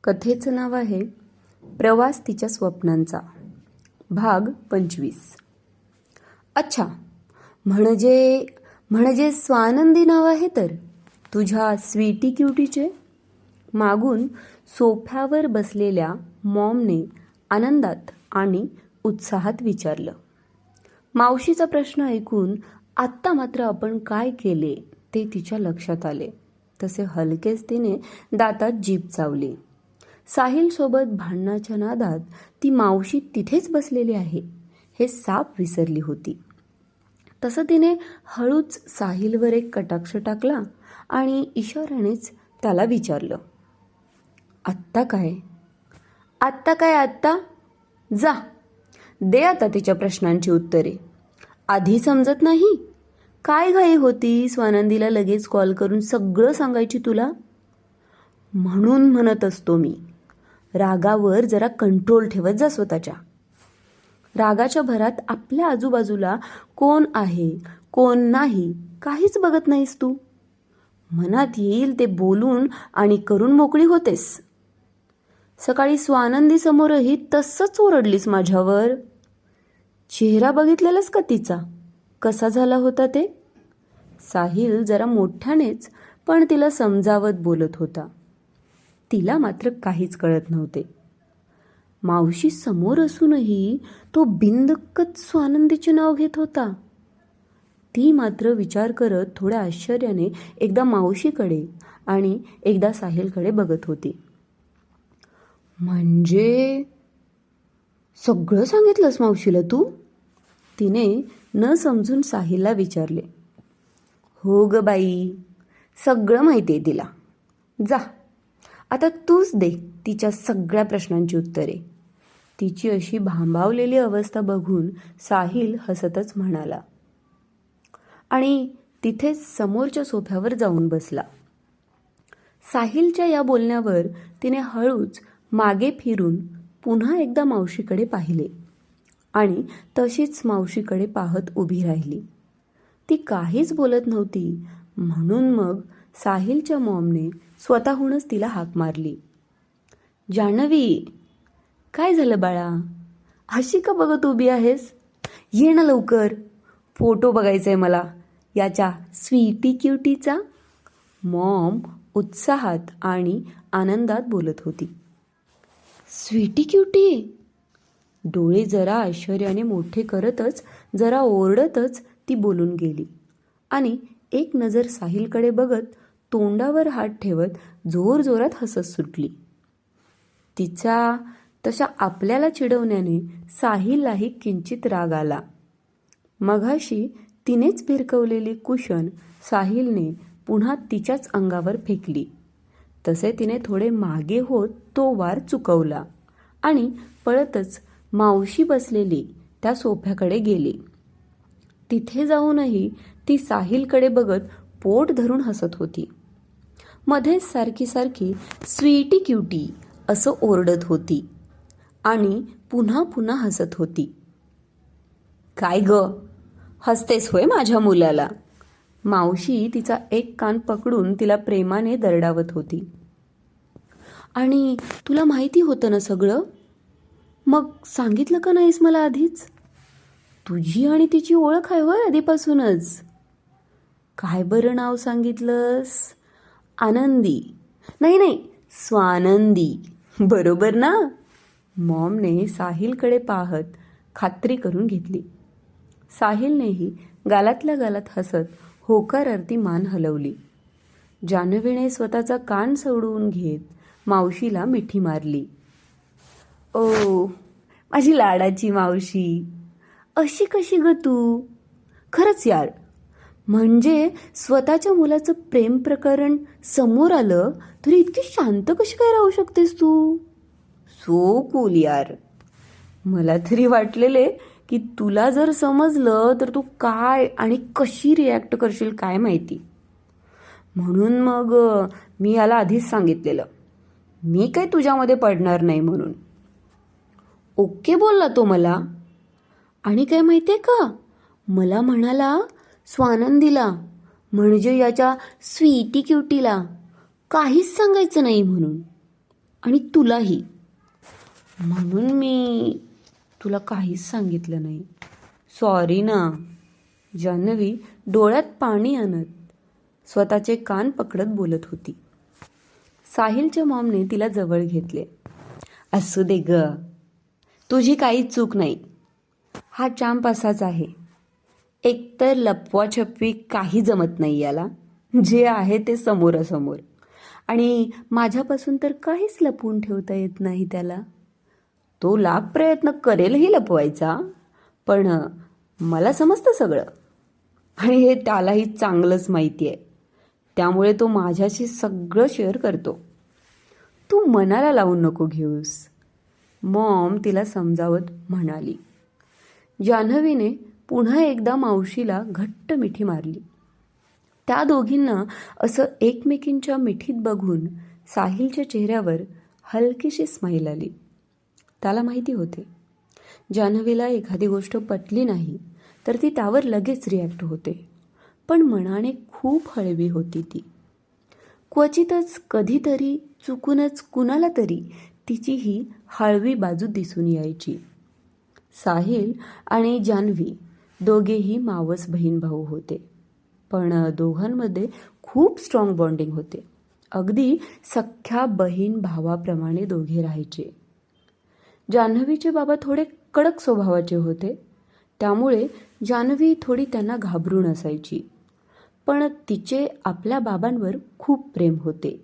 कथेचं नाव आहे प्रवास तिच्या स्वप्नांचा, भाग 25. अच्छा, म्हणजे म्हणजे स्वानंदी नाव आहे तर तुझ्या स्वीटी क्युटीचे? मागून सोफ्यावर बसलेल्या मॉमने आनंदात आणि उत्साहात विचारलं. मावशीचा प्रश्न ऐकून आत्ता मात्र आपण काय केले ते तिच्या लक्षात आले. तसे हलकेच तिने दातात जीभ चावली. साहिलसोबत भांडणाच्या नादात ती मावशी तिथेच बसलेली आहे हे साफ विसरली होती. तसं तिने हळूच साहिलवर एक कटाक्ष टाकला आणि इशाऱ्यानेच त्याला विचारलं, आत्ता काय? आत्ता काय? आत्ता जा दे आता तिच्या प्रश्नांची उत्तरे. आधी समजत नाही? काय घाई होती स्वानंदीला लगेच कॉल करून सगळं सांगायची तुला? म्हणून म्हणत असतो मी, रागावर जरा कंट्रोल ठेवत जा स्वतःच्या. रागाच्या भरात आपल्या आजूबाजूला कोण आहे कोण नाही काहीच बघत नाहीस तू. मनात येईल ते बोलून आणि करून मोकळी होतेस. सकाळी स्वानंदी समोरही तसंच ओरडलीस माझ्यावर. चेहरा बघितलेलास का तिचा कसा झाला होता ते? साहिल जरा मोठ्यानेच पण तिला समजावत बोलत होता. तिला मात्र काहीच कळत नव्हते. मावशी समोर असूनही तो बिनदिक्कत स्वानंदीचे नाव घेत होता. ती मात्र विचार करत थोड्या आश्चर्याने एकदा मावशीकडे आणि एकदा साहिलकडे बघत होती. म्हणजे सगळं सांगितलंस मावशीला तू? तिने न समजून साहिलला विचारले. हो ग बाई, सगळं माहिती आहे तिला. जा आता तूच दे तिच्या सगळ्या प्रश्नांची उत्तरे. तिची अशी भांबावलेली अवस्था बघून साहिल हसतच म्हणाला आणि तिथेच समोरच्या सोफ्यावर जाऊन बसला. साहिलच्या या बोलण्यावर तिने हळूच मागे फिरून पुन्हा एकदा मावशीकडे पाहिले आणि तशीच मावशीकडे पाहत उभी राहिली. ती काहीच बोलत नव्हती म्हणून मग साहिलच्या मॉमने स्वतःहूनच तिला हाक मारली. जान्हवी, काय झालं बाळा? अशी का बघत उभी आहेस? ये ना लवकर, फोटो बघायचाय मला याच्या स्वीटी क्युटीचा. मॉम उत्साहात आणि आनंदात बोलत होती. स्वीटी क्युटी? डोळे जरा आश्चर्याने मोठे करतच जरा ओरडतच ती बोलून गेली आणि एक नजर साहिलकडे बघत तोंडावर हात ठेवत जोरजोरात हसत सुटली. तिचा तशा आपल्याला चिडवण्याने साहिललाही किंचित राग आला. मघाशी तिनेच भिरकवलेली कुशन साहिलने पुन्हा तिच्याच अंगावर फेकली. तसे तिने थोडे मागे होत तो वार चुकवला आणि पळतच मावशी बसलेली त्या सोफ्याकडे गेली. तिथे जाऊनही ती साहिलकडे बघत पोट धरून हसत होती. मध्येच सारखी सारखी स्वीटी क्युटी असं ओरडत होती आणि पुन्हा पुन्हा हसत होती. काय ग, हसतेस होय माझ्या मुलाला? मावशी तिचा एक कान पकडून तिला प्रेमाने दरडावत होती. आणि तुला माहिती होतं ना सगळं? मग सांगितलं का नाहीस मला आधीच? तुझी आणि तिची ओळख आहे होय आधीपासूनच? काय बरं नाव सांगितलंस? आनंदी. नाही, स्वानंदी. बरोबर ना? मॉमने साहिलकडे पाहत खात्री करून घेतली. साहिलनेही गालातल्या गालात हसत होकारार्थी मान हलवली. जान्हवीने स्वतःचा कान सोडवून घेत मावशीला मिठी मारली. ओ माझी लाडाची मावशी, अशी कशी ग तू? खरंच यार, म्हणजे स्वतःच्या मुलाचं प्रेम प्रकरण समोर आलं तरी इतकी शांत कशी काय राहू शकतेस तू? सो कूल यार. मला तरी वाटलेले की तुला जर समजलं तर तू काय आणि कशी रिॲक्ट करशील काय माहिती. म्हणून मग मी याला आधीच सांगितलेलं, मी काय तुझ्यामध्ये पडणार नाही म्हणून. ओके बोलला तो मला. आणि काय माहितीये का, मला म्हणाला स्वानंदीला म्हणजे याच्या स्वीटी क्युटीला काहीच सांगायचं नाही म्हणून. आणि तुलाही. म्हणून मी तुला काहीच सांगितलं नाही. सॉरी ना. जान्हवी डोळ्यात पाणी आणत स्वतःचे कान पकडत बोलत होती. साहिलच्या मॉमने तिला जवळ घेतले. असू दे ग, तुझी काहीच चूक नाही. हा चांप असाच आहे. एकतर लपवाछपवी काही जमत नाही याला. जे आहे ते समोरासमोर. आणि माझ्यापासून तर काहीच लपवून ठेवता येत नाही त्याला. तो लाख प्रयत्न करेलही लपवायचा, पण मला समजतं सगळं. आणि हे त्यालाही चांगलंच माहिती आहे. त्यामुळे तो माझ्याशी सगळं शेअर करतो. तू मनाला लावून नको घेऊस, मॉम तिला समजावत म्हणाली. जान्हवीने पुन्हा एकदा मावशीला घट्ट मिठी मारली. त्या दोघींना असं एकमेकींच्या मिठीत बघून साहिलच्या चेहऱ्यावर हलकीशी स्माईल आली. त्याला माहिती होते, जान्हवीला एखादी गोष्ट पटली नाही तर ती त्यावर लगेच रिॲक्ट होते, पण मनाने खूप हळवी होती ती. क्वचितच कधीतरी चुकूनच कुणाला तरी तिची ही हळवी बाजू दिसून यायची. साहिल आणि जान्हवी दोघेही मावस बहीण भाऊ होते, पण दोघांमध्ये खूप स्ट्रॉंग बॉन्डिंग होते. अगदी सख्ख्या बहीण भावाप्रमाणे दोघे राहायचे. जान्हवीचे बाबा थोडे कडक स्वभावाचे होते, त्यामुळे जान्हवी थोडी त्यांना घाबरून असायची. पण तिचे आपल्या बाबांवर खूप प्रेम होते.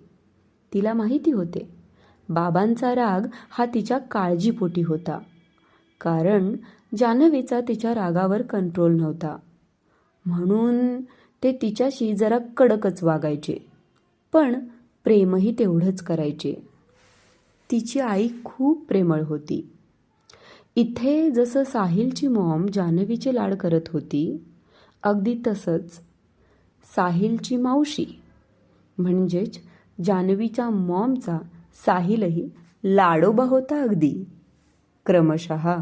तिला माहिती होते, बाबांचा राग हा तिच्या काळजीपोटी होता, कारण जान्हवीचा तिच्या रागावर कंट्रोल नव्हता. म्हणून ते तिच्याशी जरा कडकच वागायचे, पण प्रेमही तेवढंच करायचे. तिची आई खूप प्रेमळ होती. इथे जसं साहिलची मॉम जान्हवीचे लाड करत होती, अगदी तसंच साहिलची मावशी म्हणजेच जान्हवीच्या मॉमचा साहिलही लाडोबा होता अगदी, क्रमशः.